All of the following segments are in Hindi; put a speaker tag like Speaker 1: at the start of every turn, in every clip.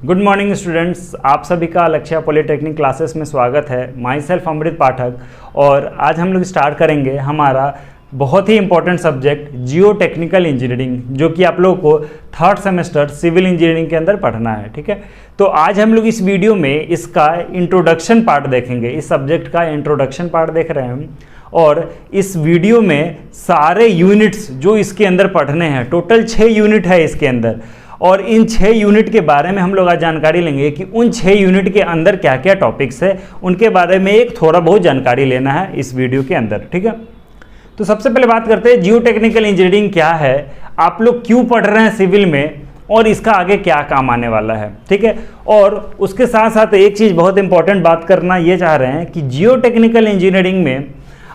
Speaker 1: गुड मॉर्निंग स्टूडेंट्स, आप सभी का लक्ष्य पॉलिटेक्निक क्लासेस में स्वागत है। Myself Amrit Pathak. और आज हम लोग स्टार्ट करेंगे हमारा बहुत ही important subject geotechnical engineering, जो कि आप लोगों को थर्ड सेमेस्टर सिविल इंजीनियरिंग के अंदर पढ़ना है। ठीक है, तो आज हम लोग इस वीडियो में इसका इंट्रोडक्शन पार्ट देखेंगे। इस सब्जेक्ट का इंट्रोडक्शन पार्ट देख रहे हैं हम, और इस वीडियो में सारे यूनिट्स जो इसके अंदर पढ़ने हैं, टोटल 6 यूनिट है इसके अंदर, और इन 6 यूनिट के बारे में हम लोग आज जानकारी लेंगे कि उन 6 यूनिट के अंदर क्या क्या टॉपिक्स है, उनके बारे में एक थोड़ा बहुत जानकारी लेना है इस वीडियो के अंदर। ठीक है, तो सबसे पहले बात करते हैं जियो टेक्निकल इंजीनियरिंग क्या है, आप लोग क्यों पढ़ रहे हैं सिविल में, और इसका आगे क्या काम आने वाला है। ठीक है, और उसके साथ साथ एक चीज़ बहुत इंपॉर्टेंट बात करना ये चाह रहे हैं कि जियो टेक्निकल इंजीनियरिंग में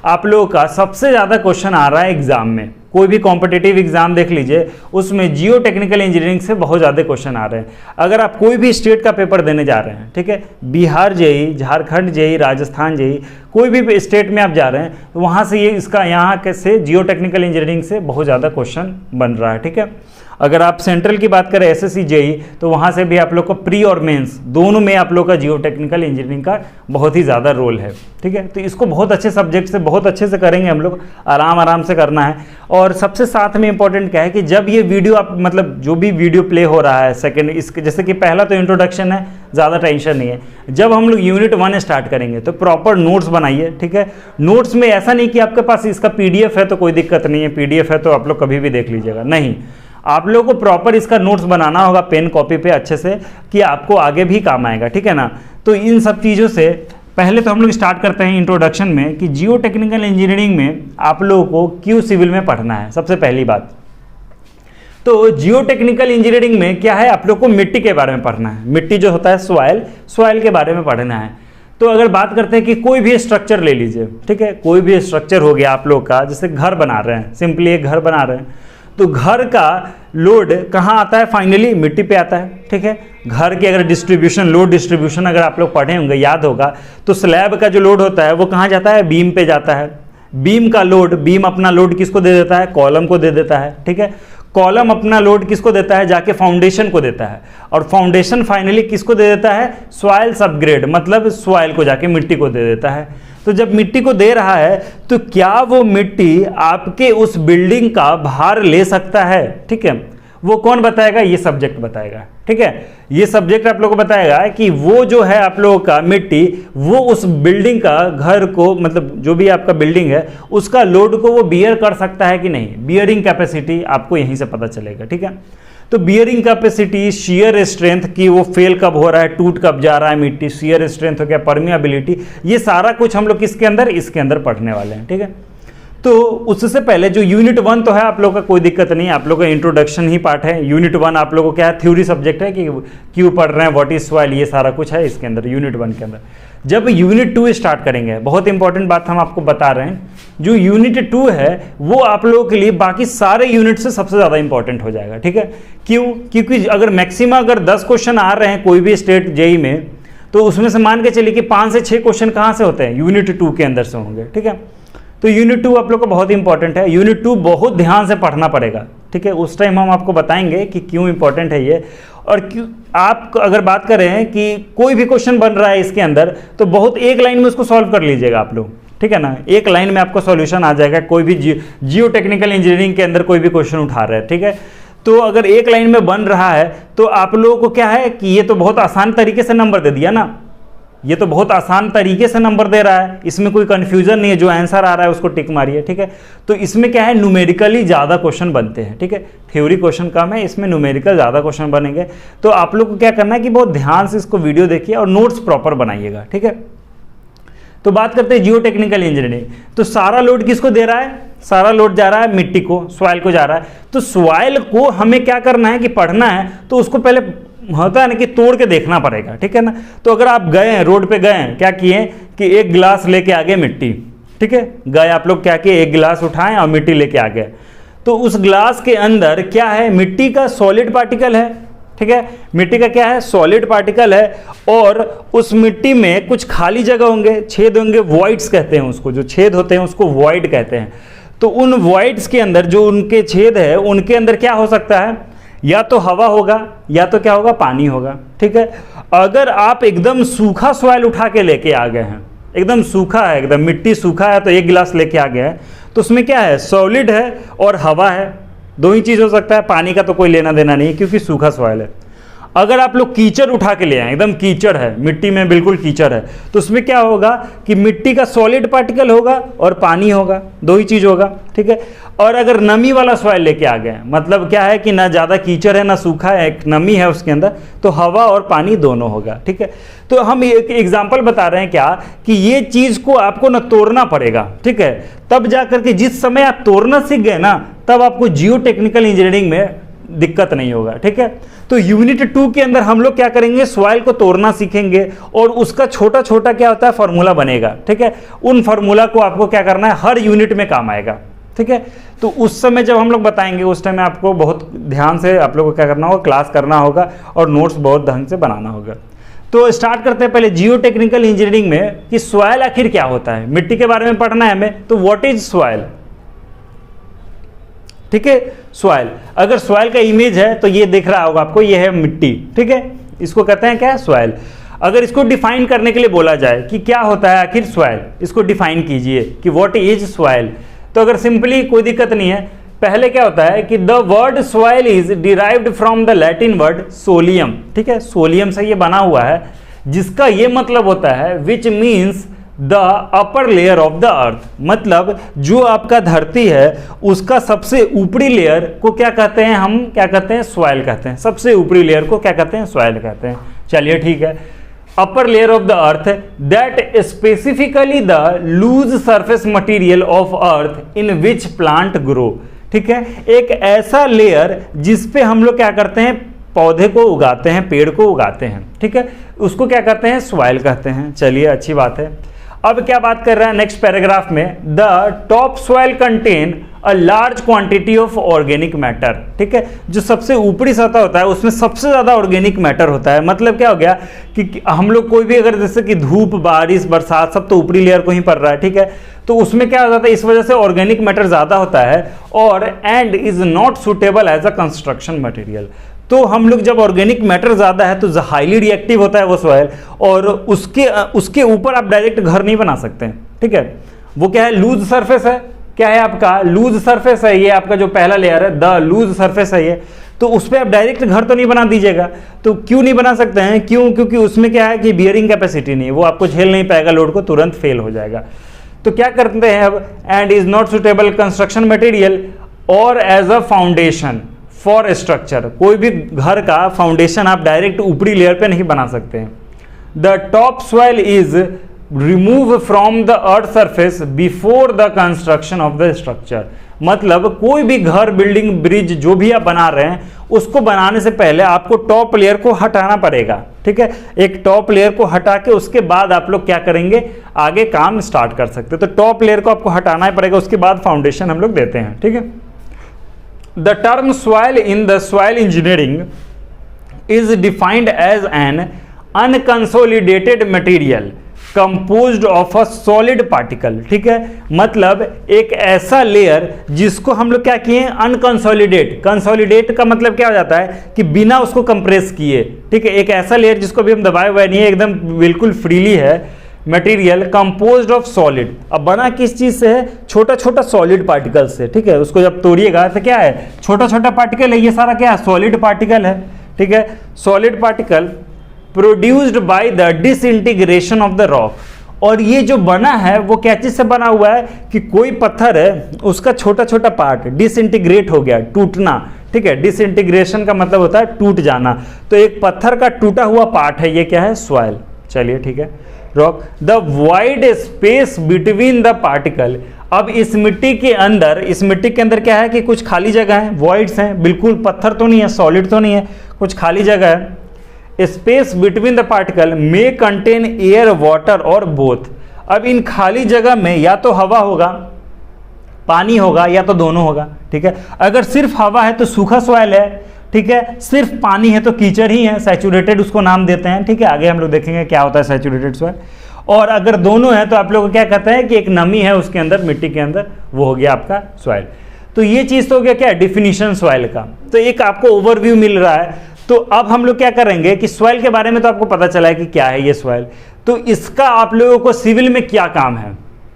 Speaker 1: आप लोगों का सबसे ज़्यादा क्वेश्चन आ रहा है एग्जाम में। कोई भी कॉम्पिटिटिव एग्जाम देख लीजिए, उसमें जियो टेक्निकल इंजीनियरिंग से बहुत ज़्यादा क्वेश्चन आ रहे हैं। अगर आप कोई भी स्टेट का पेपर देने जा रहे हैं, ठीक है, Bihar JE, Jharkhand JE, Rajasthan JE, कोई भी स्टेट में आप जा रहे हैं, तो वहाँ से ये इसका यहाँ के से जियो टेक्निकल इंजीनियरिंग से बहुत ज़्यादा क्वेश्चन बन रहा है। ठीक है, अगर आप सेंट्रल की बात करें एसएससी जेई, तो वहाँ से भी आप लोग को प्री और मेंस दोनों में आप लोग का जियो टेक्निकल इंजीनियरिंग का बहुत ही ज़्यादा रोल है। ठीक है, तो इसको बहुत अच्छे सब्जेक्ट से बहुत अच्छे से करेंगे हम लोग, आराम से करना है। और सबसे साथ में इंपॉर्टेंट क्या है कि जब ये वीडियो आप मतलब जो भी वीडियो प्ले हो रहा है सेकंड, इसके जैसे कि पहला तो इंट्रोडक्शन है, ज़्यादा टेंशन नहीं है। जब हम लोग यूनिट 1 स्टार्ट करेंगे तो प्रॉपर नोट्स बनाइए। ठीक है, नोट्स में ऐसा नहीं कि आपके पास इसका पीडीएफ है तो कोई दिक्कत नहीं है, पीडीएफ है तो आप लोग कभी भी देख लीजिएगा, नहीं, आप लोगों को प्रॉपर इसका नोट्स बनाना होगा पेन कॉपी पे अच्छे से, कि आपको आगे भी काम आएगा। ठीक है ना, तो इन सब चीज़ों से पहले तो हम लोग स्टार्ट करते हैं इंट्रोडक्शन में कि जियो टेक्निकल इंजीनियरिंग में आप लोगों को क्यों सिविल में पढ़ना है। सबसे पहली बात तो जियो टेक्निकल इंजीनियरिंग में क्या है, आप लोग को मिट्टी के बारे में पढ़ना है। मिट्टी जो होता है सॉइल के बारे में पढ़ना है। तो अगर बात करते हैं कि कोई भी स्ट्रक्चर ले लीजिए, ठीक है, कोई भी स्ट्रक्चर हो गया आप लोग का, जैसे घर बना रहे हैं, सिंपली एक घर बना रहे हैं, तो घर का लोड कहाँ आता है, फाइनली मिट्टी पे आता है। ठीक है, घर की अगर डिस्ट्रीब्यूशन, लोड डिस्ट्रीब्यूशन अगर आप लोग पढ़े होंगे, याद होगा, तो स्लैब का जो लोड होता है वो कहाँ जाता है, बीम पे जाता है। बीम का लोड, बीम अपना लोड किसको दे देता है, कॉलम को दे देता है। ठीक है, कॉलम अपना लोड किसको देता है, जाके फाउंडेशन को देता है, और फाउंडेशन फाइनली किसको दे देता है, सॉइल सबग्रेड, मतलब सॉइल को जाके मिट्टी को दे देता है। तो जब मिट्टी को दे रहा है तो क्या वो मिट्टी आपके उस बिल्डिंग का भार ले सकता है। ठीक है, वो कौन बताएगा, ये सब्जेक्ट बताएगा। ठीक है, ये सब्जेक्ट आप लोगों को बताएगा कि वो जो है आप लोगों का मिट्टी, वो उस बिल्डिंग का, घर को, मतलब जो भी आपका बिल्डिंग है उसका लोड को वो बियर कर सकता है कि नहीं। बियरिंग कैपेसिटी आपको यहीं से पता चलेगा। ठीक है, तो बियरिंग कैपेसिटी, शियर स्ट्रेंथ की वो फेल कब हो रहा है, टूट कब जा रहा है मिट्टी, शियर स्ट्रेंथ हो गया, परमिएबिलिटी, ये सारा कुछ हम लोग इसके अंदर पढ़ने वाले हैं। ठीक है, तो उससे पहले जो यूनिट 1 तो है आप लोग का, कोई दिक्कत नहीं, आप लोग का इंट्रोडक्शन ही पार्ट है। यूनिट 1 आप लोगों को क्या है, थ्योरी सब्जेक्ट है कि क्यों पढ़ रहे हैं, व्हाट इज सॉइल, ये सारा कुछ है इसके अंदर यूनिट 1 के अंदर। जब यूनिट 2 स्टार्ट करेंगे, बहुत इंपॉर्टेंट बात हम आपको बता रहे हैं, जो यूनिट 2 है वो आप लोगों के लिए बाकी सारे यूनिट से सबसे ज़्यादा इंपॉर्टेंट हो जाएगा। ठीक है, क्यों, क्योंकि अगर मैक्सिमम अगर 10 क्वेश्चन आ रहे हैं कोई भी स्टेट जेई में, तो उसमें से मान के चलिए कि 5 से 6 क्वेश्चन कहाँ से होते हैं, यूनिट 2 के अंदर से होंगे। ठीक है, तो यूनिट 2 आप लोग को बहुत इंपॉर्टेंट है। यूनिट 2 बहुत ध्यान से पढ़ना पड़ेगा। ठीक है, उस टाइम हम आपको बताएंगे कि क्यों इंपॉर्टेंट है ये, और क्यों आप अगर बात करें कि कोई भी क्वेश्चन बन रहा है इसके अंदर, तो बहुत एक लाइन में उसको सॉल्व कर लीजिएगा आप लोग। ठीक है ना, एक लाइन में आपको सॉल्यूशन आ जाएगा। कोई भी जियो टेक्निकल इंजीनियरिंग के अंदर कोई भी क्वेश्चन उठा रहे हैं, ठीक है, तो अगर एक लाइन में बन रहा है तो आप लोगों को क्या है कि ये तो बहुत आसान तरीके से नंबर दे दिया ना, ये तो बहुत आसान तरीके से नंबर दे रहा है, इसमें कोई कंफ्यूजन नहीं है, जो आंसर आ रहा है उसको टिक मारिए। ठीक है, तो इसमें क्या है, न्यूमेरिकली ज़्यादा क्वेश्चन बनते हैं। ठीक है, थ्योरी क्वेश्चन कम है, इसमें न्यूमेरिकल ज़्यादा क्वेश्चन बनेंगे। तो आप लोग को क्या करना है कि बहुत ध्यान से इसको वीडियो देखिए और नोट्स प्रॉपर बनाइएगा। ठीक है, तो बात करते हैं जियो टेक्निकल इंजीनियरिंग। तो सारा लोड किसको दे रहा है, सारा लोड जा रहा है मिट्टी को, सॉइल को जा रहा है। तो सॉइल को हमें क्या करना है कि पढ़ना है, तो उसको पहले होता है ना कि तोड़ के देखना पड़ेगा। ठीक है ना, तो अगर आप गए हैं, रोड पे गए हैं, क्या किए कि एक गिलास लेके आ गए मिट्टी, ठीक है, गए आप लोग, क्या किए, एक गिलास उठाएं और मिट्टी लेके आ गए, तो उस गिलास के अंदर क्या है, मिट्टी का सॉलिड पार्टिकल है। ठीक है, मिट्टी का क्या है, सॉलिड पार्टिकल है, और उस मिट्टी में कुछ खाली जगह होंगे, छेद होंगे, वॉइड्स कहते हैं उसको, जो छेद होते हैं उसको वॉइड कहते हैं। तो उन वॉइड्स के अंदर जो उनके छेद है, उनके अंदर क्या हो सकता है, या तो हवा होगा या तो क्या होगा, पानी होगा। ठीक है, अगर आप एकदम सूखा सॉइल उठा के लेके आ गए हैं, एकदम सूखा है, एकदम मिट्टी सूखा है, तो एक गिलास लेके आ गया है, तो उसमें क्या है, सॉलिड है और हवा है, दो ही चीज़ हो सकता है, पानी का तो कोई लेना देना नहीं क्योंकि सूखा सॉइल है। अगर आप लोग कीचड़ उठा के ले आए, एकदम कीचड़ है, मिट्टी में बिल्कुल कीचड़ है, तो उसमें क्या होगा कि मिट्टी का सॉलिड पार्टिकल होगा और पानी होगा, दो ही चीज़ होगा। ठीक है, और अगर नमी वाला सॉइल लेके आ गए, मतलब क्या है कि ना ज़्यादा कीचड़ है ना सूखा है, एक नमी है उसके अंदर, तो हवा और पानी दोनों होगा। ठीक है, तो हम एक एग्जाम्पल बता रहे हैं क्या, कि ये चीज़ को आपको ना तोड़ना पड़ेगा। ठीक है, तब जा करके जिस समय आप तोड़ना सीख गए ना, तब आपको जियो टेक्निकल इंजीनियरिंग में दिक्कत नहीं होगा। ठीक है, तो यूनिट 2 के अंदर हम लोग क्या करेंगे, सॉइल को तोड़ना सीखेंगे और उसका छोटा छोटा क्या होता है, फार्मूला बनेगा। ठीक है, उन फार्मूला को आपको क्या करना है, हर यूनिट में काम आएगा। ठीक है, तो उस समय जब हम लोग बताएंगे, उस टाइम आपको बहुत ध्यान से आप लोग को क्या करना होगा, क्लास करना होगा और नोट्स बहुत ढंग से बनाना होगा। तो स्टार्ट करते हैं पहले जियो टेक्निकल इंजीनियरिंग में कि सॉइल आखिर क्या होता है, मिट्टी के बारे में पढ़ना है हमें। तो व्हाट इज सॉइल? ठीक है, सॉइल, अगर सॉइल का इमेज है तो ये दिख रहा होगा आपको, ये है मिट्टी। ठीक है, इसको कहते हैं क्या, सॉइल। अगर इसको डिफाइन करने के लिए बोला जाए कि क्या होता है आखिर सॉइल, इसको डिफाइन कीजिए कि व्हाट इज सॉइल, तो अगर सिंपली कोई दिक्कत नहीं है। पहले क्या होता है कि the word soil is derived from the Latin word solium. ठीक है, सोलियम से ये बना हुआ है, जिसका ये मतलब होता है which means the upper layer of the अर्थ, मतलब जो आपका धरती है उसका सबसे ऊपरी लेयर को क्या कहते हैं, हम क्या कहते हैं, सॉइल कहते हैं। सबसे ऊपरी लेयर को क्या कहते हैं, सॉइल कहते हैं। चलिए ठीक है, upper layer of the earth that specifically the loose surface material of earth in which plant grow. ठीक है, एक ऐसा लेयर जिसपे हम लोग क्या करते हैं, पौधे को उगाते हैं, पेड़ को उगाते हैं। ठीक है, उसको क्या कहते हैं, सॉइल कहते हैं। चलिए अच्छी बात है। अब क्या बात कर रहा है नेक्स्ट पैराग्राफ में, the top soil contain a large quantity of organic matter. ठीक है, जो सबसे ऊपरी सतह होता है उसमें सबसे ज्यादा ऑर्गेनिक मैटर होता है। मतलब क्या हो गया कि हम लोग कोई भी अगर जैसे कि धूप, बारिश, बरसात, सब तो ऊपरी लेयर को ही पड़ रहा है। ठीक है, तो उसमें क्या हो जाता है, इस वजह से ऑर्गेनिक मैटर ज्यादा होता है और and is not suitable as a construction material. तो हम लोग जब ऑर्गेनिक मैटर ज़्यादा है तो हाईली रिएक्टिव होता है वो सॉइल, और उसके ऊपर आप डायरेक्ट घर नहीं बना सकते हैं। ठीक है, वो क्या है, लूज सरफेस है। क्या है आपका, लूज सरफेस है, ये आपका जो पहला लेयर है, द लूज सरफेस है ये, तो उस पर आप डायरेक्ट घर तो नहीं बना दीजिएगा। तो क्यों नहीं बना सकते हैं, क्यों, क्योंकि उसमें क्या है कि बियरिंग कैपेसिटी नहीं है, वो आपको झेल नहीं पाएगा लोड को, तुरंत फेल हो जाएगा। तो क्या करते हैं अब, and is not suitable construction material और as a foundation for structure. कोई भी घर का फाउंडेशन आप डायरेक्ट ऊपरी लेयर पे नहीं बना सकते हैं। The top soil is remove from the earth surface before the construction of the structure. मतलब कोई भी घर, बिल्डिंग, ब्रिज जो भी आप बना रहे हैं, उसको बनाने से पहले आपको टॉप लेयर को हटाना पड़ेगा। ठीक है, एक टॉप लेयर को हटा के उसके बाद आप लोग क्या करेंगे, आगे काम स्टार्ट कर सकते हैं। तो टॉप लेयर को आपको हटाना ही पड़ेगा, उसके बाद फाउंडेशन हम लोग देते हैं। ठीक है, the term soil in the soil engineering is defined as an unconsolidated material composed of a solid particle। ठीक है, मतलब एक ऐसा लेयर जिसको हम लोग क्या किए, अनकंसोलिडेट। कंसोलिडेट का मतलब क्या हो जाता है कि बिना उसको कंप्रेस किए। ठीक है, एक ऐसा लेयर जिसको भी हम दबाए हुए नहीं है, एकदम बिल्कुल फ्रीली है मटेरियल, कंपोज्ड ऑफ सॉलिड। अब बना किस चीज से है, छोटा छोटा सॉलिड पार्टिकल से। ठीक है, उसको जब तोड़िएगा तो क्या है, छोटा छोटा पार्टिकल है, ये सारा क्या है, सॉलिड पार्टिकल है। ठीक है, solid particle produced by the disintegration of the rock. और ये जो बना है वो क्या चीज से बना हुआ है कि कोई पत्थर है, उसका छोटा छोटा पार्ट डिसइंटीग्रेट हो गया, टूटना। ठीक है, डिसइंटीग्रेशन का मतलब होता है टूट जाना। तो एक पत्थर का टूटा हुआ पार्ट है, ये क्या है, सॉइल। चलिए ठीक है, rock the wide space between the particle. अब इस मिट्टी के अंदर क्या है कि कुछ खाली जगह है, वॉइड्स हैं, बिल्कुल पत्थर तो नहीं है, सॉलिड तो नहीं है, कुछ खाली जगह है। Space between the particle may contain air, water और बोथ। अब इन खाली जगह में या तो हवा होगा, पानी होगा, या तो दोनों होगा। ठीक है, अगर सिर्फ हवा है तो सूखा सॉइल है। ठीक है, सिर्फ पानी है तो कीचड़ ही है, सैचुरेटेड उसको नाम देते हैं। ठीक है, आगे हम लोग देखेंगे क्या होता है सैचुरेटेड सॉइल। और अगर दोनों है तो आप लोग क्या कहते हैं कि एक नमी है उसके अंदर, मिट्टी के अंदर, वो हो गया आपका सॉइल। तो ये चीज़ तो हो गया क्या, डिफिनीशन सॉइल का। तो एक आपको ओवरव्यू मिल रहा है। तो अब हम लोग क्या करेंगे कि सॉइल के बारे में तो आपको पता चला है कि क्या है ये सॉइल, तो इसका आप लोगों को सिविल में क्या काम है,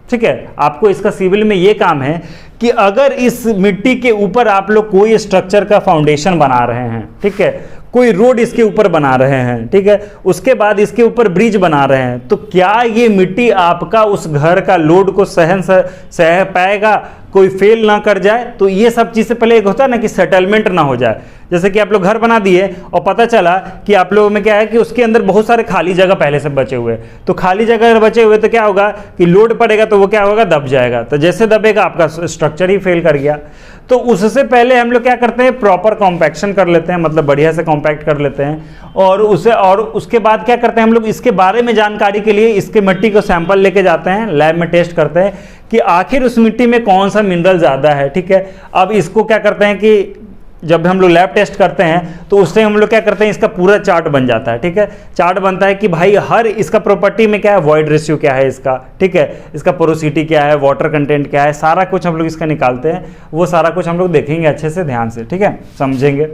Speaker 1: ठीक है। आपको इसका सिविल में ये काम है कि अगर इस मिट्टी के ऊपर आप लोग कोई स्ट्रक्चर का फाउंडेशन बना रहे हैं, ठीक है, कोई रोड इसके ऊपर बना रहे हैं, ठीक है, उसके बाद इसके ऊपर ब्रिज बना रहे हैं, तो क्या ये मिट्टी आपका उस घर का लोड को सह पाएगा, कोई फेल ना कर जाए। तो ये सब चीज़ से पहले एक होता है ना कि सेटलमेंट ना हो जाए। जैसे कि आप लोग घर बना दिए और पता चला कि आप लोगों में क्या है कि उसके अंदर बहुत सारे खाली जगह पहले से बचे हुए, तो खाली जगह अगर बचे हुए तो क्या होगा कि लोड पड़ेगा तो वो क्या होगा, दब जाएगा। तो जैसे दबेगा आपका स्ट्रक्चर ही फेल कर गया। तो उससे पहले हम लोग क्या करते हैं, प्रॉपर कॉम्पैक्शन कर लेते हैं, मतलब बढ़िया से कॉम्पैक्ट कर लेते हैं, और उसके बाद क्या करते हैं हम लोग, इसके बारे में जानकारी के लिए इसके मिट्टी को सैंपल लेके जाते हैं, लैब में टेस्ट करते हैं कि आखिर उस मिट्टी में कौन सा मिनरल ज़्यादा है, ठीक है। अब इसको क्या करते हैं कि जब हम लोग लैब टेस्ट करते हैं तो उससे हम लोग क्या करते हैं, इसका पूरा चार्ट बन जाता है, ठीक है। चार्ट बनता है कि भाई हर इसका प्रॉपर्टी में क्या है, वॉइड रेशियो क्या है इसका, ठीक है, इसका पोरोसिटी क्या है, वाटर कंटेंट क्या है, सारा कुछ हम लोग इसका निकालते हैं। वो सारा कुछ हम लोग देखेंगे अच्छे से ध्यान से, ठीक है, समझेंगे।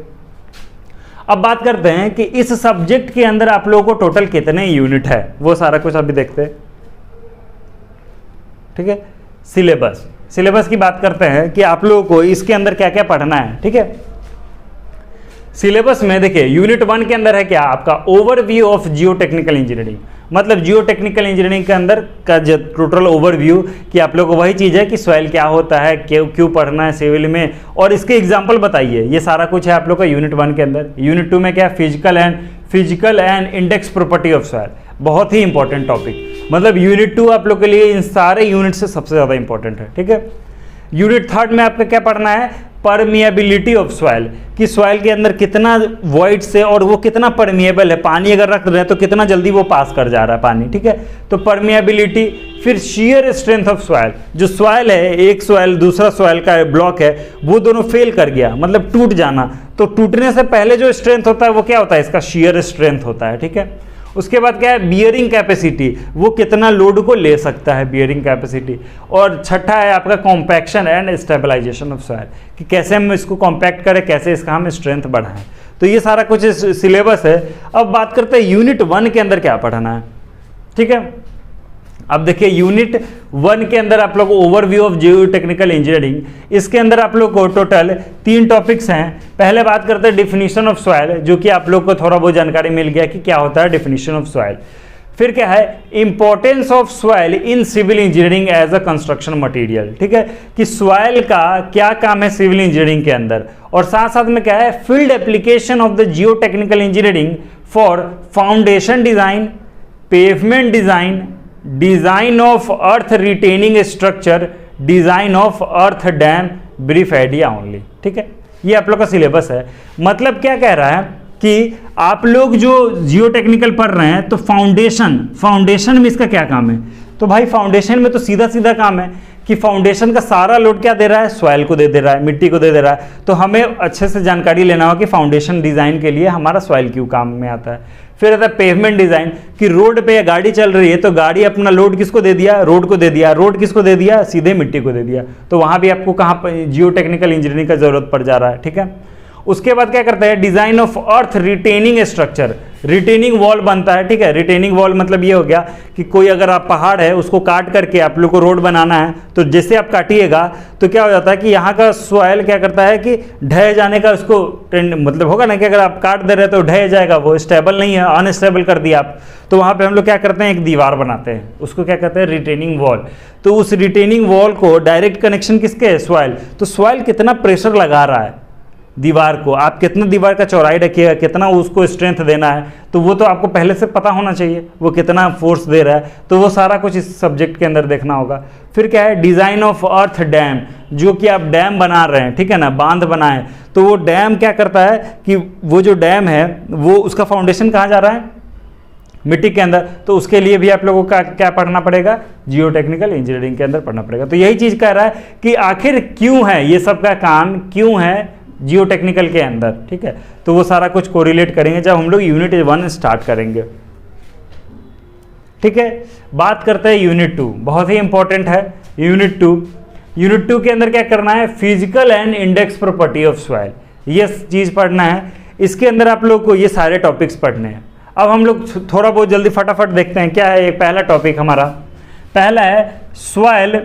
Speaker 1: अब बात करते हैं कि इस सब्जेक्ट के अंदर आप लोगों को टोटल कितने यूनिट है, वो सारा कुछ अभी देखते हैं, ठीक है। सिलेबस की बात करते हैं कि आप लोगों को इसके अंदर क्या क्या पढ़ना है, ठीक है। सिलेबस में देखिए यूनिट 1 के अंदर है क्या, आपका overview of Jio technical engineering, मतलब जियो टेक्निकल इंजीनियरिंग के अंदर का जो टोटल ओवरव्यू कि आप लोगों को वही चीज़ है कि सॉइल क्या होता है, क्यों पढ़ना है सिविल में, और इसके एग्जाम्पल बताइए, ये सारा कुछ है आप लोग का यूनिट 1 के अंदर। यूनिट 2 में क्या, physical and index property of soil, बहुत ही इंपॉर्टेंट टॉपिक, मतलब यूनिट 2 आप लोग के लिए इन सारे यूनिट से सबसे ज़्यादा इंपॉर्टेंट है, ठीक है। यूनिट 3 में आपका क्या पढ़ना है, परमिएबिलिटी ऑफ सॉइल, कि सॉइल के अंदर कितना वॉइड से और वो कितना परमिएबल है, पानी अगर रख रहे हैं तो कितना जल्दी वो पास कर जा रहा है पानी, ठीक है। तो परमिएबिलिटी, फिर शियर स्ट्रेंथ ऑफ सॉइल, जो सॉइल है, एक सॉइल दूसरा सॉइल का ब्लॉक है, वो दोनों फेल कर गया, मतलब टूट जाना, तो टूटने से पहले जो स्ट्रेंथ होता है वो क्या होता है, इसका शियर स्ट्रेंथ होता है, ठीक है। उसके बाद क्या है, बियरिंग कैपेसिटी, वो कितना लोड को ले सकता है, बियरिंग कैपेसिटी। और छठा है आपका compaction and stabilization of soil, कि कैसे हम इसको कॉम्पैक्ट करें, कैसे इसका हम स्ट्रेंथ बढ़ाएं। तो ये सारा कुछ सिलेबस है। अब बात करते हैं यूनिट 1 के अंदर क्या पढ़ना है, ठीक है। अब देखिए यूनिट 1 के अंदर आप लोग overview of Jio technical engineering, इसके अंदर आप लोग को टोटल 3 टॉपिक्स हैं। पहले बात करते हैं डिफिनीशन ऑफ सॉइल, जो कि आप लोग को थोड़ा बहुत जानकारी मिल गया कि क्या होता है डिफिनीशन ऑफ सॉइल। फिर क्या है, importance of soil in civil engineering as a construction material, ठीक है, कि सॉइल का क्या काम है सिविल इंजीनियरिंग के अंदर। और साथ साथ में क्या है, field application of the Jio technical engineering for foundation design, pavement design, design of earth retaining structure, design of earth dam, brief idea only, ठीक है। ये आप लोग का सिलेबस है। मतलब क्या कह रहा है कि आप लोग जो जियो टेक्निकल पढ़ रहे हैं तो फाउंडेशन में इसका क्या काम है, तो भाई फाउंडेशन में तो सीधा सीधा काम है कि फाउंडेशन का सारा लोड क्या दे रहा है, सॉइल को दे रहा है, मिट्टी को दे रहा है। तो हमें अच्छे से जानकारी लेना होगा कि फाउंडेशन डिजाइन के लिए हमारा सॉइल क्यों काम में आता है। फिर आता है पेवमेंट डिजाइन, कि रोड पे गाड़ी चल रही है तो गाड़ी अपना लोड किसको दे दिया, रोड को दे दिया, रोड किसको दे दिया, सीधे मिट्टी को दे दिया। तो वहां भी आपको कहाँ पर जियो टेक्निकल इंजीनियरिंग का जरूरत पड़ जा रहा है, ठीक है। उसके बाद क्या करता है, design of earth retaining structure, retaining wall बनता है, ठीक है। रिटेनिंग वॉल मतलब ये हो गया कि कोई अगर आप पहाड़ है उसको काट करके आप लोग को रोड बनाना है, तो जैसे आप काटिएगा तो क्या हो जाता है कि यहाँ का सॉइल क्या करता है कि ढह जाने का उसको मतलब होगा ना, कि अगर आप काट दे रहे तो ढह जाएगा, वो स्टेबल नहीं है, अनस्टेबल कर दिया आप। तो वहाँ पे हम लोग क्या करते हैं, एक दीवार बनाते हैं, उसको क्या कहते हैं, रिटेनिंग वॉल। तो उस रिटेनिंग वॉल को डायरेक्ट कनेक्शन किसके है, सॉइल। तो सॉइल कितना प्रेशर लगा रहा है दीवार को, आप कितना दीवार का चौड़ाई रखिएगा, कितना उसको स्ट्रेंथ देना है, तो वो तो आपको पहले से पता होना चाहिए, वो कितना फोर्स दे रहा है। तो वो सारा कुछ इस सब्जेक्ट के अंदर देखना होगा। फिर क्या है, डिज़ाइन ऑफ अर्थ डैम, जो कि आप डैम बना रहे हैं, ठीक है ना, बांध बनाए, तो वो डैम क्या करता है कि वो जो डैम है वो उसका फाउंडेशन कहाँ जा रहा है, मिट्टी के अंदर। तो उसके लिए भी आप लोगों का क्या पढ़ना पड़ेगा, जियो टेक्निकल इंजीनियरिंग के अंदर पढ़ना पड़ेगा। तो यही चीज़ कह रहा है कि आखिर क्यों है ये सब का काम, क्यों है जियो टेक्निकल के अंदर, ठीक है। तो वो सारा कुछ कोरिलेट करेंगे जब हम लोग यूनिट 1 स्टार्ट करेंगे, ठीक है। बात करते हैं यूनिट 2, बहुत ही इंपॉर्टेंट है यूनिट 2। यूनिट 2 के अंदर क्या करना है, physical and index property of soil, ये चीज़ पढ़ना है। इसके अंदर आप लोग को ये सारे टॉपिक्स पढ़ने हैं। अब हम लोग थोड़ा बहुत जल्दी फटाफट देखते हैं क्या है। एक पहला टॉपिक हमारा पहला है सॉइल,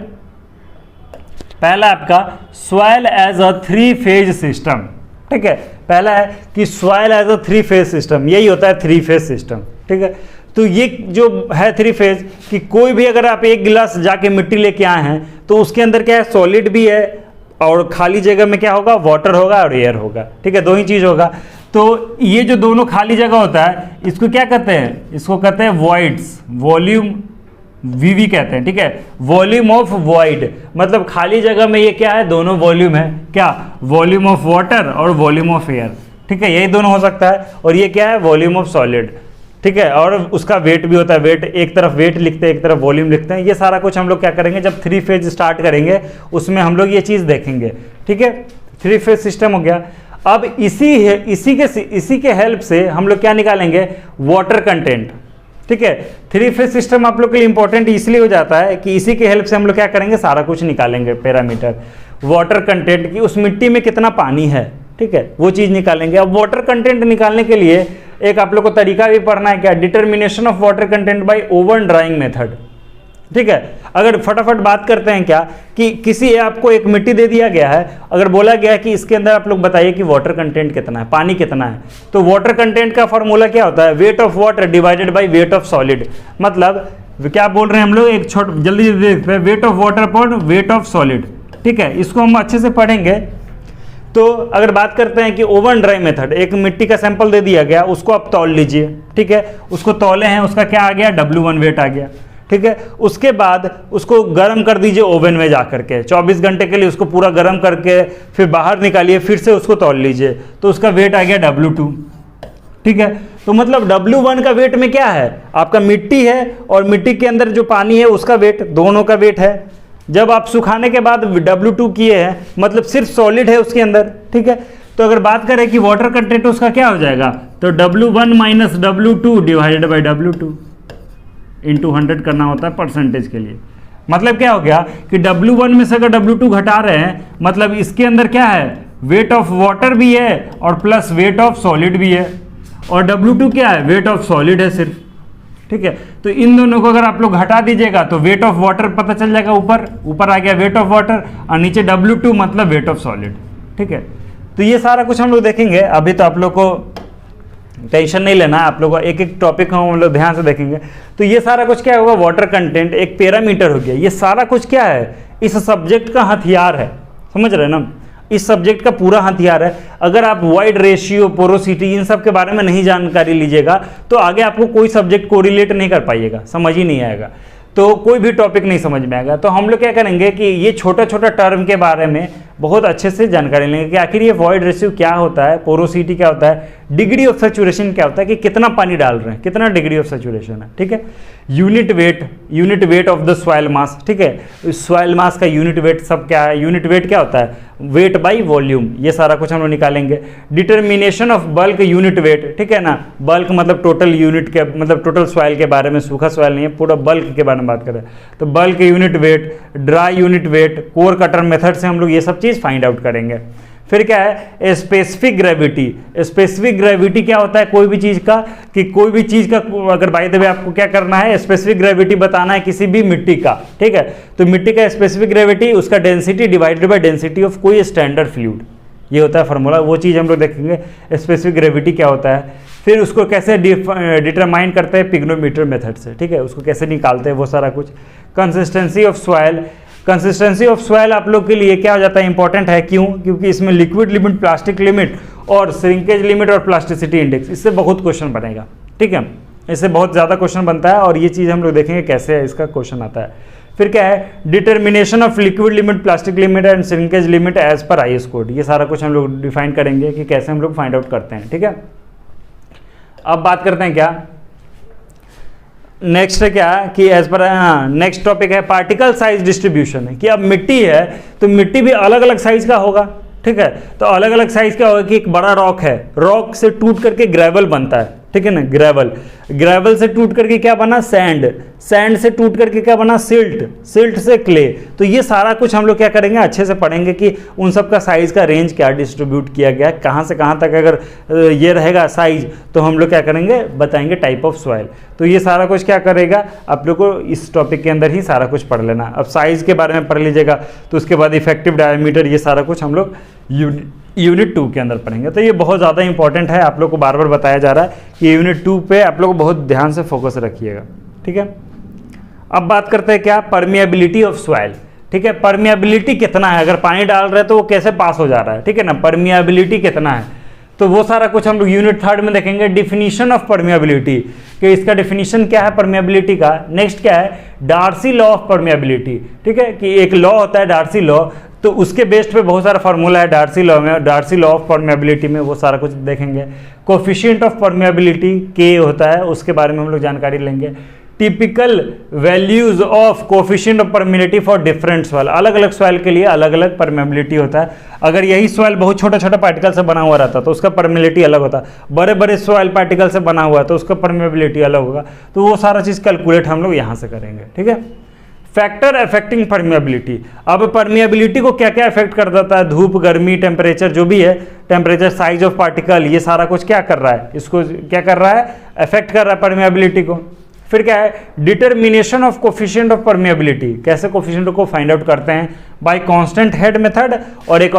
Speaker 1: पहला आपका soil as a 3 phase system. ठीक है, पहला है कि soil as a 3 phase system, यही होता है 3 फेज सिस्टम। ठीक है, तो ये जो है 3 फेज कि कोई भी अगर आप एक गिलास जाके मिट्टी लेके आए हैं तो उसके अंदर क्या है, सॉलिड भी है और खाली जगह में क्या होगा, वाटर होगा और एयर होगा। ठीक है, दो ही चीज़ होगा। तो ये जो दोनों खाली जगह होता है इसको क्या कहते हैं, इसको कहते हैं वॉइड्स, वॉल्यूम वीवी कहते हैं। ठीक है, वॉल्यूम ऑफ वॉइड, मतलब खाली जगह में ये क्या है, दोनों वॉल्यूम है, क्या, वॉल्यूम ऑफ वाटर और वॉल्यूम ऑफ एयर। ठीक है, यही दोनों हो सकता है। और ये क्या है, वॉल्यूम ऑफ सॉलिड। ठीक है, और उसका वेट भी होता है, वेट एक तरफ वेट लिखते हैं एक तरफ वॉल्यूम लिखते हैं। ये सारा कुछ हम लोग क्या करेंगे, जब 3 फेज स्टार्ट करेंगे उसमें हम लोग ये चीज़ देखेंगे। ठीक है, 3 फेज सिस्टम हो गया। अब इसी के हेल्प से हम लोग क्या निकालेंगे, वाटर कंटेंट। ठीक है, 3 फेज सिस्टम आप लोग के लिए इंपॉर्टेंट इसलिए हो जाता है कि इसी के हेल्प से हम लोग क्या करेंगे, सारा कुछ निकालेंगे, पैरामीटर वाटर कंटेंट की, उस मिट्टी में कितना पानी है। ठीक है, वो चीज़ निकालेंगे। अब वाटर कंटेंट निकालने के लिए एक आप लोग को तरीका भी पढ़ना है, क्या, determination of water content bye oven drawing method. ठीक है, अगर फटाफट बात करते हैं क्या कि किसी आपको एक मिट्टी दे दिया गया है, अगर बोला गया है कि इसके अंदर आप लोग बताइए कि वाटर कंटेंट कितना है, पानी कितना है, तो वाटर कंटेंट का फॉर्मूला क्या होता है, weight of water divided by weight of solid. मतलब क्या बोल रहे हैं हम लोग, एक जल्दी देखते हैं, weight of water upon weight of solid. ठीक है, इसको हम अच्छे से पढ़ेंगे। तो अगर बात करते हैं कि ओवन ड्राई मेथड, एक मिट्टी का सैंपल दे दिया गया, उसको आप तौल लीजिए। ठीक है, उसको तौले हैं, उसका क्या आ गया, W1 वेट आ गया। ठीक है, उसके बाद उसको गर्म कर दीजिए ओवन में जा करके, 24 घंटे के लिए उसको पूरा गर्म करके फिर बाहर निकालिए, फिर से उसको तौल लीजिए, तो उसका वेट आ गया W2। ठीक है, तो मतलब W1 का वेट में क्या है, आपका मिट्टी है और मिट्टी के अंदर जो पानी है उसका वेट, दोनों का वेट है। जब आप सुखाने के बाद W2 किए हैं, मतलब सिर्फ सॉलिड है उसके अंदर। ठीक है, तो अगर बात करें कि वाटर कंटेंट उसका क्या हो जाएगा, तो W1 minus W2 divided by W2 into 100 करना होता है परसेंटेज के लिए। मतलब क्या हो गया कि W1 में से अगर W2 घटा रहे हैं, मतलब इसके अंदर क्या है, वेट ऑफ वाटर भी है और प्लस वेट ऑफ सॉलिड भी है, और W2 क्या है, वेट ऑफ सॉलिड है सिर्फ। ठीक है, तो इन दोनों को अगर आप लोग हटा दीजिएगा तो वेट ऑफ वाटर पता चल जाएगा, ऊपर आ गया वेट ऑफ वाटर और नीचे W2 मतलब वेट ऑफ सॉलिड। ठीक है, तो ये सारा कुछ हम लोग देखेंगे। अभी तो आप लोग को टेंशन नहीं लेना है, आप लोग को एक एक टॉपिक हम लोग ध्यान से देखेंगे। तो ये सारा कुछ क्या होगा, वाटर कंटेंट एक पैरामीटर हो गया। ये सारा कुछ क्या है, इस सब्जेक्ट का हथियार है, समझ रहे हैं ना, इस सब्जेक्ट का पूरा हथियार है। अगर आप वाइड रेशियो, पोरोसिटी, इन सब के बारे में नहीं जानकारी लीजिएगा तो आगे आपको कोई सब्जेक्ट कोरिलेट नहीं कर पाइएगा, समझ ही नहीं आएगा, तो कोई भी टॉपिक नहीं समझ में आएगा। तो हम लोग क्या करेंगे कि ये छोटा छोटा टर्म के बारे में बहुत अच्छे से जानकारी लेंगे कि आखिर ये वॉइड रेशियो क्या होता है, पोरोसिटी क्या होता है, डिग्री ऑफ सैचुरेशन क्या होता है, कि कितना पानी डाल रहे हैं, कितना डिग्री ऑफ सैचुरेशन है। ठीक है, unit weight of the soil मास। ठीक है, सॉइल मास का यूनिट वेट सब क्या है, यूनिट वेट क्या होता है, वेट बाई वॉल्यूम, ये सारा कुछ हम लोग निकालेंगे। Determination of bulk unit weight. ठीक है ना, बल्क मतलब टोटल यूनिट के, मतलब टोटल सॉइल के बारे में, सूखा सॉइल नहीं है, पूरा बल्क के बारे में बात करें तो bulk unit weight, dry unit weight, core cutter method से हम लोग ये सब चीज़ फाइंड आउट करेंगे। फिर क्या है, स्पेसिफिक ग्रेविटी। स्पेसिफिक ग्रेविटी क्या होता है, कोई भी चीज़ का, कि कोई भी चीज़ का अगर बाय द वे आपको क्या करना है, स्पेसिफिक ग्रेविटी बताना है किसी भी मिट्टी का। ठीक है, तो मिट्टी का स्पेसिफिक ग्रेविटी उसका density divided by density of कोई स्टैंडर्ड फ्लूइड, ये होता है फार्मूला। वो चीज़ हम लोग देखेंगे स्पेसिफिक ग्रेविटी क्या होता है। फिर उसको कैसे डिटरमाइन करते हैं, पिग्नोमीटर मेथड से। ठीक है, उसको कैसे निकालते हैं, वो सारा कुछ। Consistency of soil. Consistency of soil आप लोग के लिए क्या हो जाता है, इंपॉर्टेंट है। क्यों? क्योंकि इसमें लिक्विड लिमिट, प्लास्टिक लिमिट और श्रिंकेज लिमिट और प्लास्टिसिटी इंडेक्स, इससे बहुत क्वेश्चन बनेगा। ठीक है, इससे बहुत ज़्यादा क्वेश्चन बनता है और ये चीज़ हम लोग देखेंगे कैसे इसका क्वेश्चन आता है। फिर क्या है, determination of liquid limit, plastic limit and shrinkage limit as per IS code. ये सारा कुछ हम लोग डिफाइन करेंगे कि कैसे हम लोग फाइंड आउट करते हैं। ठीक है, अब बात करते हैं क्या, नेक्स्ट है क्या कि एज पर, नेक्स्ट टॉपिक है पार्टिकल साइज डिस्ट्रीब्यूशन है, कि अब मिट्टी है तो मिट्टी भी अलग अलग साइज का होगा। ठीक है, तो अलग अलग साइज का होगा कि एक बड़ा रॉक है, रॉक से टूट करके ग्रेवल बनता है। ठीक है ना, ग्रेवल, ग्रेवल से टूट करके क्या बना, सैंड, सैंड से टूट करके क्या बना, सिल्ट, सिल्ट से क्ले। तो ये सारा कुछ हम लोग क्या करेंगे, अच्छे से पढ़ेंगे कि उन सब का साइज़ का रेंज क्या डिस्ट्रीब्यूट किया गया है, कहाँ से कहाँ तक अगर ये रहेगा साइज, तो हम लोग क्या करेंगे, बताएंगे टाइप ऑफ सॉइल। तो ये सारा कुछ क्या करेगा, आप लोग को इस टॉपिक के अंदर ही सारा कुछ पढ़ लेना। अब साइज़ के बारे में पढ़ लीजिएगा, तो उसके बाद इफेक्टिव डायमीटर, ये सारा कुछ हम लोग यूनिट 2 के अंदर पढ़ेंगे। तो ये बहुत ज़्यादा इंपॉर्टेंट है, आप लोग को बार बार बताया जा रहा है कि यूनिट 2 पे आप लोग बहुत ध्यान से फोकस रखिएगा, ठीक है। अब बात करते हैं क्या, परमिएबिलिटी ऑफ सॉइल, ठीक है। परमिएबिलिटी कितना है, अगर पानी डाल रहे हैं तो वो कैसे पास हो जा रहा है, ठीक है ना, परमिएबिलिटी कितना है, तो वो सारा कुछ हम लोग यूनिट 3 में देखेंगे। डिफिनीशन ऑफ परमिएबिलिटी, कि इसका डिफिनीशन क्या है परमिएबिलिटी का। नेक्स्ट क्या है, डार्सी लॉ ऑफ परमिएबिलिटी, ठीक है, कि एक लॉ होता है डार्सी लॉ, तो उसके बेस्ड पे बहुत सारा फार्मूला है डार्सी लॉ में, डार्सी लॉ ऑफ परमिएबिलिटी में वो सारा कुछ देखेंगे। कोफिशिएंट ऑफ परमिएबिलिटी के होता है, उसके बारे में हम लोग जानकारी लेंगे। Typical values of coefficient of permeability for different soil, अलग अलग सॉइल के लिए अलग अलग परमिएबिलिटी होता है। अगर यही सॉइल बहुत छोटा छोटा पार्टिकल से बना हुआ रहता तो उसका परमिएबिलिटी अलग होता, बड़े बड़े सॉइल पार्टिकल से बना हुआ है तो उसका परमिएबिलिटी अलग होगा। तो वो सारा चीज़ कैलकुलेट हम लोग यहाँ से करेंगे, ठीक है। फैक्टर अफेक्टिंग परमिएबिलिटी, अब परमिएबिलिटी को क्या क्या अफेक्ट कर देता है, धूप, गर्मी, टेम्परेचर, जो भी है, टेम्परेचर, साइज ऑफ पार्टिकल, ये सारा कुछ क्या कर रहा है, इसको क्या कर रहा है, अफेक्ट कर रहा है परमिएबिलिटी को। फिर क्या है, determination of coefficient of permeability, कैसे कोफिशिएंट को फाइंड आउट करते हैं, बाय कांस्टेंट हेड मेथड, और एक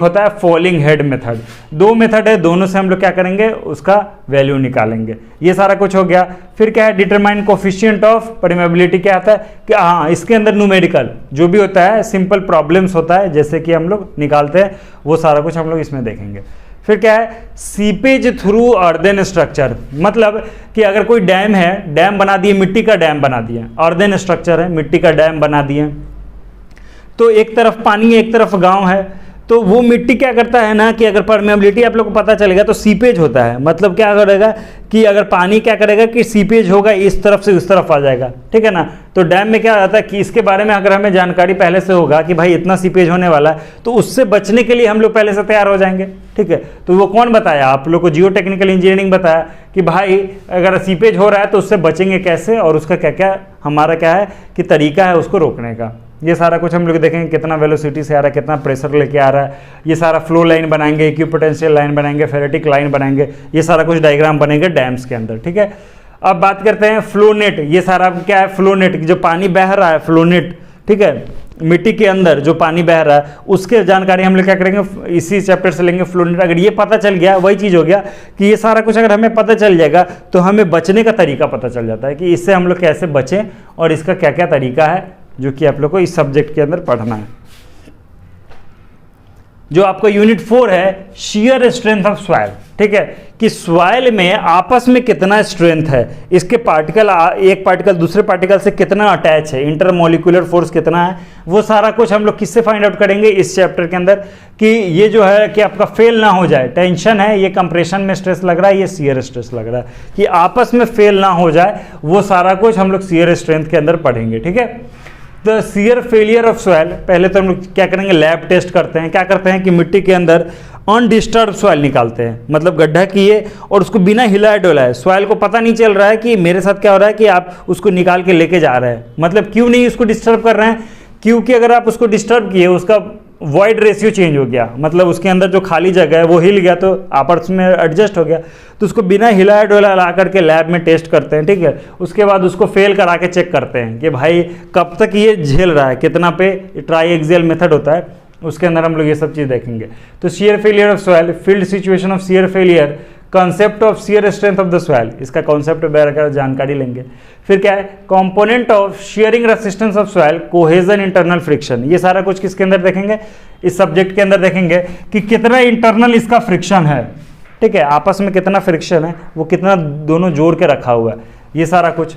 Speaker 1: होता है फॉलिंग हेड मेथड। दो मेथड है, दोनों से हम लोग क्या करेंगे, उसका वैल्यू निकालेंगे। ये सारा कुछ हो गया। फिर क्या है, डिटरमाइन कोफिशिएंट ऑफ परमिएबिलिटी, क्या आता है कि हाँ, इसके अंदर न्यूमेरिकल जो भी होता है, सिंपल प्रॉब्लम्स होता है जैसे कि हम लोग निकालते हैं, वो सारा कुछ हम लोग इसमें देखेंगे। फिर क्या है, सीपेज थ्रू अर्दन स्ट्रक्चर, मतलब कि अगर कोई डैम है, डैम बना दिए, मिट्टी का डैम बना दिए, अर्दन स्ट्रक्चर है, मिट्टी का डैम बना दिए, तो एक तरफ पानी है, एक तरफ गांव है, तो वो मिट्टी क्या करता है ना, कि अगर परमेबिलिटी आप लोग को पता चलेगा तो सीपेज होता है, मतलब क्या करेगा कि अगर पानी क्या करेगा कि सीपेज होगा, इस तरफ से उस तरफ आ जाएगा, ठीक है ना। तो डैम में क्या आता है कि इसके बारे में अगर हमें जानकारी पहले से होगा कि भाई इतना सीपेज होने वाला है, तो उससे बचने के लिए हम लोग पहले से तैयार हो जाएंगे, ठीक है। तो वो कौन बताया आप लोग को, जियो टेक्निकल इंजीनियरिंग बताया कि भाई अगर सीपेज हो रहा है तो उससे बचेंगे कैसे, और उसका क्या क्या हमारा क्या है कि तरीका है उसको रोकने का। ये सारा कुछ हम लोग देखेंगे, कितना वेलोसिटी से आ रहा है, कितना प्रेशर लेके आ रहा है, ये सारा फ्लो लाइन बनाएंगे, इक्विपोटेंशियल लाइन बनाएंगे, फेरेटिक लाइन बनाएंगे, ये सारा कुछ डायग्राम बनेंगे डैम्स के अंदर, ठीक है। अब बात करते हैं फ्लो नेट, ये सारा क्या है, फ्लो नेट, जो पानी बह रहा है, फ्लो नेट, ठीक है, मिट्टी के अंदर जो पानी बह रहा है उसके जानकारी हम लोग क्या करेंगे, इसी चैप्टर से लेंगे, फ्लो नेट। अगर ये पता चल गया, वही चीज़ हो गया कि ये सारा कुछ अगर हमें पता चल जाएगा तो हमें बचने का तरीका पता चल जाता है कि इससे हम लोग कैसे बचें और इसका क्या क्या तरीका है, जो कि आप लोग को इस सब्जेक्ट के अंदर पढ़ना है। जो आपका यूनिट 4 है, शियर स्ट्रेंथ ऑफ सॉइल, ठीक है, कि सॉइल में आपस में कितना स्ट्रेंथ है, इसके पार्टिकल, एक पार्टिकल दूसरे पार्टिकल से कितना अटैच है, इंटरमोलिकुलर फोर्स कितना है, वो सारा कुछ हम लोग किससे फाइंड आउट करेंगे इस चैप्टर के अंदर, कि ये जो है कि आपका फेल ना हो जाए, टेंशन है, ये कंप्रेशन में स्ट्रेस लग रहा है, ये शियर स्ट्रेस लग रहा है, कि आपस में फेल ना हो जाए, वो सारा कुछ हम लोग शियर स्ट्रेंथ के अंदर पढ़ेंगे, ठीक है। The shear failure of soil, पहले तो हम लोग क्या करेंगे, लैब टेस्ट करते हैं, क्या करते हैं कि मिट्टी के अंदर अनडिस्टर्ब सॉइल निकालते हैं, मतलब गड्ढा किए और उसको बिना हिलाए डोलाए, सॉइल को पता नहीं चल रहा है कि मेरे साथ क्या हो रहा है कि आप उसको निकाल के लेके जा रहे हैं, मतलब क्यों नहीं उसको डिस्टर्ब कर रहे हैं, क्योंकि अगर आप उसको डिस्टर्ब किए, उसका वॉइड रेशियो चेंज हो गया, मतलब उसके अंदर जो खाली जगह है वो हिल गया, तो आपस में एडजस्ट हो गया, तो उसको बिना हिलाया डोला ला करके लैब में टेस्ट करते हैं, ठीक है। उसके बाद उसको फेल करा के चेक करते हैं कि भाई कब तक ये झेल रहा है, कितना पे, ट्राई एक्सियल मेथड होता है, उसके अंदर हम लोग ये सब चीज़ देखेंगे। तो shear failure of soil, field situation of shear failure, concept of shear strength of the soil, इसका कॉन्सेप्ट वगैरह जानकारी लेंगे। फिर क्या है, component of shearing resistance of soil, cohesion, internal friction, ये सारा कुछ किसके अंदर देखेंगे, इस सब्जेक्ट के अंदर देखेंगे कि कितना इंटरनल इसका फ्रिक्शन है, ठीक है, आपस में कितना फ्रिक्शन है, वो कितना दोनों जोड़ के रखा हुआ है, ये सारा कुछ।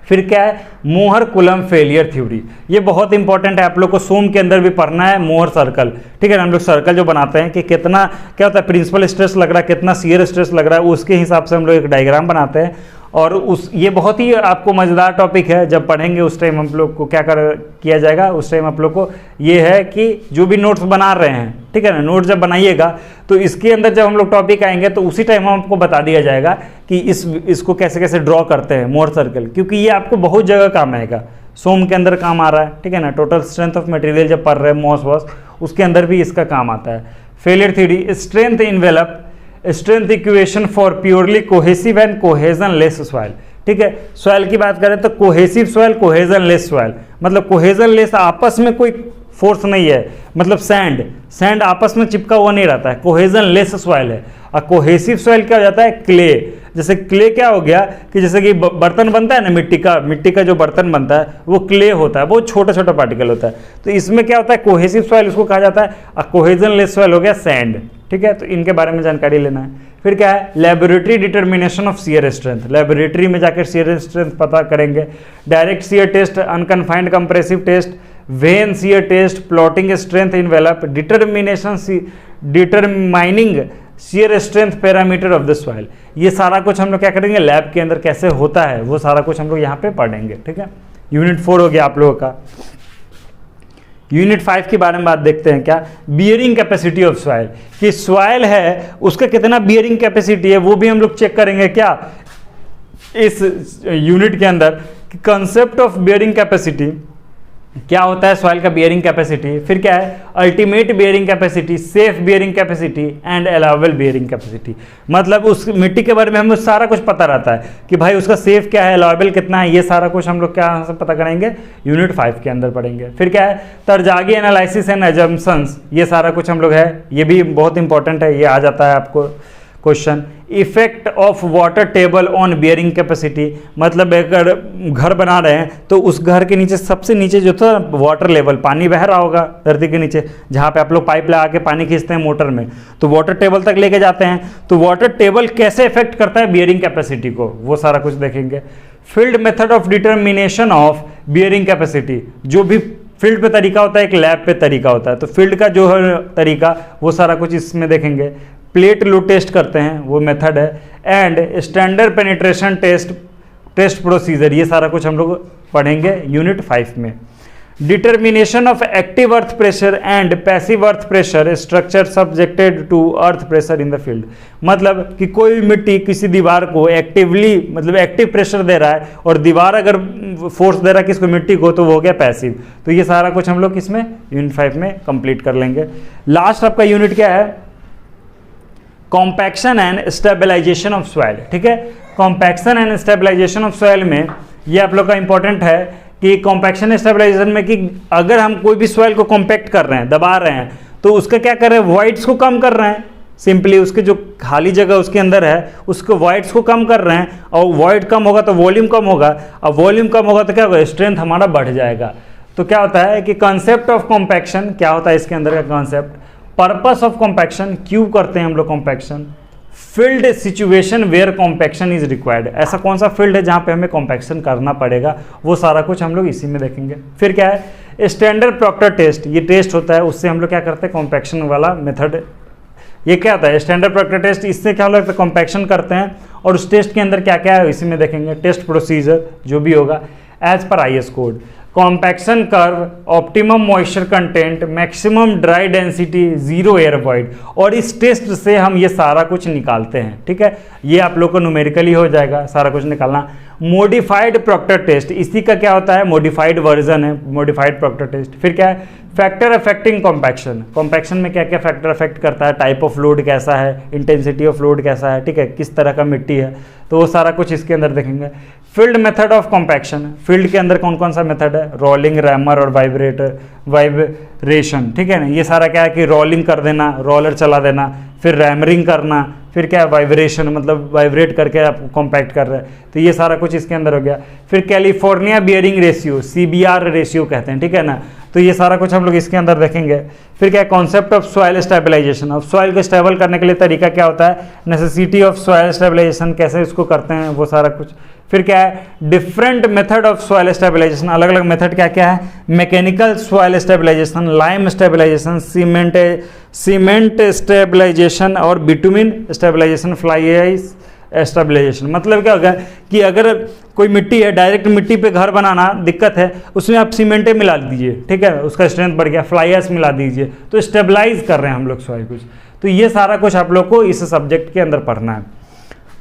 Speaker 1: फिर क्या है, मोहर कुलम फेलियर थ्योरी, ये बहुत इंपॉर्टेंट है, आप लोग को सोम के अंदर भी पढ़ना है, मोहर सर्कल, ठीक है ना। हम लोग सर्कल जो बनाते हैं कि कितना क्या होता है, प्रिंसिपल स्ट्रेस लग रहा है, कितना शियर स्ट्रेस लग रहा है, उसके हिसाब से हम लोग एक डायग्राम बनाते हैं और उस ये बहुत ही आपको मज़ेदार टॉपिक है, जब पढ़ेंगे उस टाइम हम लोग को क्या किया जाएगा, उस टाइम आप लोग को ये है कि जो भी नोट्स बना रहे हैं, ठीक है ना, नोट्स जब बनाइएगा तो इसके अंदर जब हम लोग टॉपिक आएंगे तो उसी टाइम हम आपको बता दिया जाएगा कि इसको कैसे कैसे ड्रॉ करते हैं मोर सर्कल, क्योंकि ये आपको बहुत जगह काम आएगा। सोम के अंदर काम आ रहा है, ठीक है ना, टोटल स्ट्रेंथ ऑफ मटेरियल जब पढ़ रहे हैं मॉस वॉस, उसके अंदर भी इसका काम आता है। Failure theory, strength envelope, strength equation for purely cohesive and cohesion less soil, ठीक है। सॉइल की बात करें तो cohesive soil, cohesion less soil, मतलब कोहेजन लेस आपस में कोई फोर्स नहीं है, मतलब सैंड आपस में चिपका हुआ नहीं रहता है, कोहेजन लेस सॉइल है। और कोहेसिव सॉइल क्या हो जाता है, क्ले, जैसे क्ले क्या हो गया कि जैसे कि बर्तन बनता है ना, मिट्टी का जो बर्तन बनता है वो क्ले होता है, बहुत छोटा छोटा पार्टिकल होता है। तो इसमें क्या होता है, कोहेसिव सॉइल उसको कहा जाता है, और कोहेजन लेस सॉइल हो गया सैंड, ठीक है। तो इनके बारे में जानकारी लेना है। फिर क्या है, laboratory determination of shear strength, laboratory में जाकर शियर स्ट्रेंथ पता करेंगे। Direct shear test, unconfined compressive test, vane shear test, plotting strength envelope, determining shear strength parameter of the soil, ये सारा कुछ हम लोग क्या करेंगे लैब के अंदर कैसे होता है वो सारा कुछ हम लोग यहाँ पे पढ़ेंगे, ठीक है। यूनिट 4 हो गया आप लोगों का। यूनिट 5 के बारे में बात देखते हैं, क्या, बियरिंग कैपेसिटी ऑफ सॉइल, कि सॉइल है उसका कितना बियरिंग कैपेसिटी है वो भी हम लोग चेक करेंगे क्या इस यूनिट के अंदर। कंसेप्ट ऑफ बियरिंग कैपेसिटी, क्या होता है सॉइल का बियरिंग कैपेसिटी। फिर क्या है, ultimate bearing capacity, safe bearing capacity and allowable bearing capacity, मतलब उस मिट्टी के बारे में हमें सारा कुछ पता रहता है कि भाई उसका सेफ क्या है, अलाउबल कितना है, ये सारा कुछ हम लोग क्या से पता करेंगे, यूनिट 5 के अंदर पढ़ेंगे। फिर क्या है, तरजागी एनालिसिस एंड अजम्पशंस, ये सारा कुछ हम लोग है, ये भी बहुत इंपॉर्टेंट है, ये आ जाता है आपको question. Effect of water table on bearing capacity, मतलब अगर घर बना रहे हैं तो उस घर के नीचे सबसे नीचे जो था वाटर लेवल, पानी बह रहा होगा धरती के नीचे, जहाँ पे आप लोग पाइप लगा के पानी खींचते हैं मोटर में, तो वाटर टेबल तक लेके जाते हैं, तो वाटर टेबल कैसे इफेक्ट करता है बियरिंग कैपेसिटी को, वो सारा कुछ देखेंगे। Field method of determination of bearing capacity, जो भी फील्ड पे तरीका होता है एक लैब पे तरीका होता है, तो फील्ड का जो है तरीका वो सारा कुछ इसमें देखेंगे। प्लेट लो टेस्ट करते हैं वो मेथड है, and standard penetration test procedure, ये सारा कुछ हम लोग पढ़ेंगे यूनिट 5 में। Determination of active earth pressure and passive earth pressure structure subjected to earth pressure in the field, मतलब कि कोई मिट्टी किसी दीवार को एक्टिवली, मतलब एक्टिव प्रेशर दे रहा है और दीवार अगर फोर्स दे रहा है किसको, मिट्टी को, तो वो हो गया पैसिव। तो ये सारा कुछ हम लोग इसमें यूनिट 5 में कंप्लीट कर लेंगे। लास्ट आपका यूनिट क्या है, compaction and stabilization of soil, ठीक है। Compaction and stabilization of soil में ये आप लोग का इंपॉर्टेंट है कि कॉम्पैक्शन स्टेबलाइजेशन में कि अगर हम कोई भी सॉइल को कॉम्पैक्ट कर रहे हैं, दबा रहे हैं, तो उसका क्या कर रहे हैं, वॉइड्स को कम कर रहे हैं, सिंपली उसके जो खाली जगह उसके अंदर है उसको वॉइड्स को कम कर रहे हैं, और वॉइड कम होगा तो वॉल्यूम कम होगा, और वॉल्यूम कम होगा तो क्या होगा, स्ट्रेंथ हमारा बढ़ जाएगा। तो क्या होता है कि कंसेप्ट ऑफ कॉम्पैक्शन क्या होता है, इसके अंदर का कॉन्सेप्ट, पर्पस ऑफ कॉम्पैक्शन, क्यों करते हैं हम लोग compaction, field situation where compaction is required, ऐसा कौन सा फील्ड है जहाँ पे हमें कॉम्पैक्शन करना पड़ेगा, वो सारा कुछ हम लोग इसी में देखेंगे। फिर क्या है, स्टैंडर्ड प्रॉक्टर टेस्ट, ये टेस्ट होता है, उससे हम लोग क्या करते हैं कॉम्पैक्शन वाला मेथड, ये क्या होता है स्टैंडर्ड प्रॉक्टर टेस्ट, इससे क्या होता है कॉम्पैक्शन करते हैं, और उस टेस्ट के अंदर क्या क्या है इसी में देखेंगे। टेस्ट प्रोसीजर जो भी होगा as per IS code, compaction curve, optimum moisture content, maximum dry density, zero air void, और इस टेस्ट से हम ये सारा कुछ निकालते हैं, ठीक है। ये आप लोग को न्यूमेरिकली हो जाएगा सारा कुछ निकालना। मॉडिफाइड प्रॉक्टर टेस्ट, इसी का क्या होता है, मॉडिफाइड वर्जन है मॉडिफाइड प्रॉक्टर टेस्ट। फिर क्या है, फैक्टर अफेक्टिंग कॉम्पैक्शन, कॉम्पैक्शन में क्या क्या फैक्टर अफेक्ट करता है, टाइप ऑफ लोड कैसा है, इंटेंसिटी ऑफ लोड कैसा है, ठीक है, किस तरह का मिट्टी है, तो वो सारा कुछ इसके अंदर देखेंगे। Field method of compaction, field के अंदर कौन कौन सा मेथड है, रोलिंग, रैमर और वाइब्रेशन, ठीक है ना, ये सारा क्या है कि रोलिंग कर देना, रोलर चला देना, फिर रैमरिंग करना, फिर क्या है वाइब्रेशन, मतलब वाइब्रेट करके आप कॉम्पैक्ट कर रहे हैं, तो ये सारा कुछ इसके अंदर हो गया। फिर California bearing ratio, CBR ratio कहते हैं, ठीक है ना, तो ये सारा कुछ हम लोग इसके अंदर देखेंगे। फिर क्या है, कॉन्सेप्ट ऑफ सॉइल स्टेबलाइजेशन, अब सॉइल को स्टेबल करने के लिए तरीका क्या होता है, नेसेसिटी ऑफ सॉइल स्टेबलाइजेशन, कैसे इसको करते हैं वो सारा कुछ। फिर क्या है, different method of soil stabilization, अलग अलग मेथड क्या क्या है, mechanical soil stabilization, lime stabilization, cement stabilization और बिटुमिन स्टेबलाइजेशन, फ्लाई स्टेबलाइजेशन मतलब क्या होगा कि अगर कोई मिट्टी है, डायरेक्ट मिट्टी पे घर बनाना दिक्कत है, उसमें आप सीमेंटे मिला दीजिए, ठीक है, उसका स्ट्रेंथ बढ़ गया, फ्लाई ऐश मिला दीजिए, तो स्टेबलाइज कर रहे हैं हम लोग सॉइल कुछ। तो ये सारा कुछ आप लोग को इस सब्जेक्ट के अंदर पढ़ना है।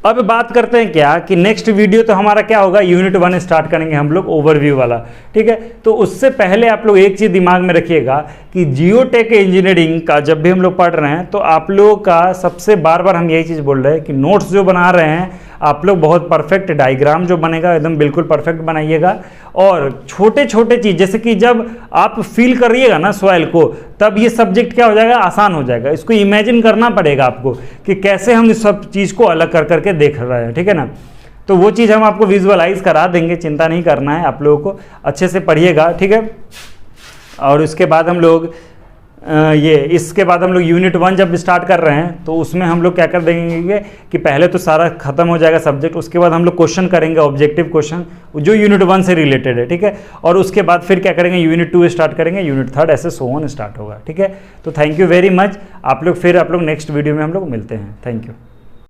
Speaker 1: अब बात करते हैं क्या कि नेक्स्ट वीडियो तो हमारा क्या होगा, यूनिट 1 स्टार्ट करेंगे हम लोग ओवरव्यू वाला, ठीक है। तो उससे पहले आप लोग एक चीज़ दिमाग में रखिएगा कि जियोटेक इंजीनियरिंग का जब भी हम लोग पढ़ रहे हैं तो आप लोगों का सबसे बार बार हम यही चीज़ बोल रहे हैं कि नोट्स जो बना रहे हैं आप लोग बहुत परफेक्ट, डायग्राम जो बनेगा एकदम बिल्कुल परफेक्ट बनाइएगा। और छोटे छोटे चीज़ जैसे कि जब आप फील करिएगा ना सॉइल को, तब ये सब्जेक्ट क्या हो जाएगा, आसान हो जाएगा। इसको इमेजिन करना पड़ेगा आपको कि कैसे हम इस सब चीज़ को अलग कर करके देख रहे हैं, ठीक है ना। तो वो चीज़ हम आपको विजुअलाइज करा देंगे, चिंता नहीं करना है, आप लोगों को अच्छे से पढ़िएगा, ठीक है। और उसके बाद हम लोग इसके बाद हम लोग यूनिट 1 जब स्टार्ट कर रहे हैं तो उसमें हम लोग क्या कर देंगे कि पहले तो सारा खत्म हो जाएगा सब्जेक्ट, उसके बाद हम लोग क्वेश्चन करेंगे, ऑब्जेक्टिव क्वेश्चन जो यूनिट 1 से रिलेटेड है, ठीक है। और उसके बाद फिर क्या करेंगे, यूनिट 2 स्टार्ट करेंगे, यूनिट 3 ऐसे सो ऑन स्टार्ट होगा, ठीक है। तो थैंक यू वेरी मच। आप लोग नेक्स्ट वीडियो में हम लोग मिलते हैं। Thank you.